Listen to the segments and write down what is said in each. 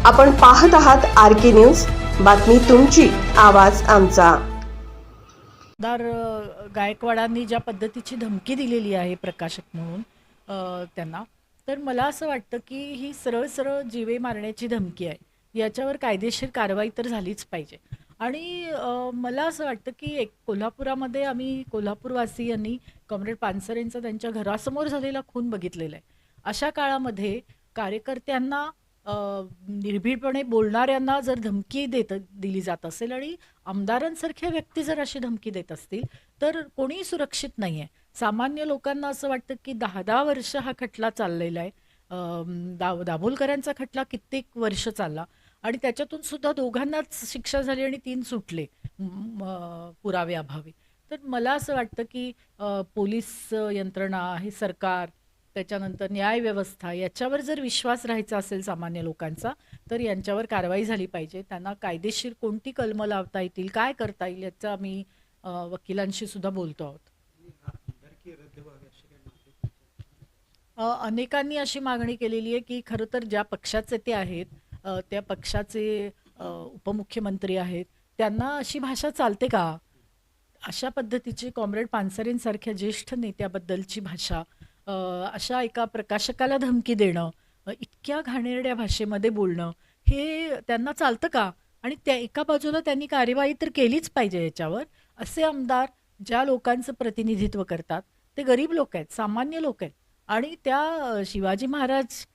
आपण पाहत आहात आरके न्यूज, बातमी तुमची, आवाज आमचा। गायकवाडांनी ज्या पद्धतीची धमकी दिलेली आहे प्रकाशक म्हणून त्यांना, तर मला असं वाटतं की ही सरळ सरळ जीवे मारण्याची धमकी आहे। याच्यावर कायदेशीर कारवाई तर झालीच पाहिजे। आणि मला असं वाटतं की एक कोल्हापुरामध्ये आम्ही कोल्हापूरवासियांनी कॉम्रेड पानसरेंचा त्यांच्या घरासमोर झालेला खून बघितलेला आहे। अशा काळामध्ये कार्यकर्त्यांना निर्भीडपणे बोलणाऱ्यांना जर धमकी दिली जात असेल आणि आमदारांसारख्या व्यक्ती जर अशी धमकी देत असतील तर कोणीही सुरक्षित नाही आहे। सामान्य लोकांना असं वाटतं की 10-10 वर्ष हा खटला चाललेला आहे। दाभोलकरांचा खटला कित्येक वर्ष चालला आणि त्याच्यातून सुद्धा दोघांनाच शिक्षा झाली आणि 3 सुटले पुराव्याअभावी। तर मला असं वाटतं की पोलीस यंत्रणा, हे सरकार, त्याच्यानंतर न्यायव्यवस्था याच्यावर जर विश्वास राहायचा असेल सामान्य लोकांचा, तर यांच्यावर कारवाई झाली पाहिजे। त्यांना कायदेशीर कोणती कलमं लावता येतील, काय करता येईल याचं आम्ही वकिलांशी सुद्धा बोलतो आहोत। अनेकांनी अशी मागणी केलेली आहे की खरं तर ज्या पक्षाचे ते आहेत, त्या पक्षाचे उपमुख्यमंत्री आहेत, त्यांना अशी भाषा चालते का? अशा पद्धतीची कॉम्रेड पानसरेंसारख्या ज्येष्ठ नेत्याबद्दलची भाषा, अशा एका प्रकाशकाला धमकी देणं, इतक्या घाणेरड्या भाषेमध्ये बोलणं, हे त्यांना चालतं का? आणि त्या एका बाजूला त्यांनी कार्यवाही तर केलीच पाहिजे याच्यावर। असे आमदार ज्या लोकांचं प्रतिनिधित्व करतात ते गरीब लोक आहेत, सामान्य लोक आहेत। आणि त्या शिवाजी महाराज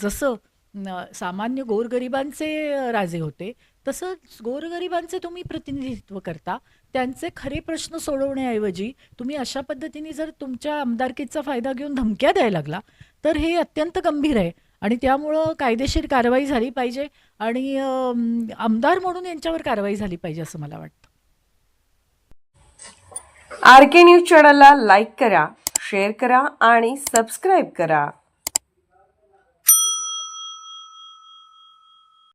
जसं सामान्य गोरगरिबांचे राजे होते, तसं गोरगरिबांचे तुम्ही प्रतिनिधित्व करता। त्यांचे खरे प्रश्न सोडवण्याऐवजी तुम्ही अशा पद्धतीने जर तुमच्या आमदारकीचा फायदा घेऊन धमक्या द्यायला लागला तर हे अत्यंत गंभीर आहे आणि त्यामुळं कायदेशीर कारवाई झाली पाहिजे आणि आमदार म्हणून यांच्यावर कारवाई झाली पाहिजे असं मला वाटतं। आरके न्यूज चॅनलला लाईक करा, शेअर करा आणि सबस्क्राईब करा।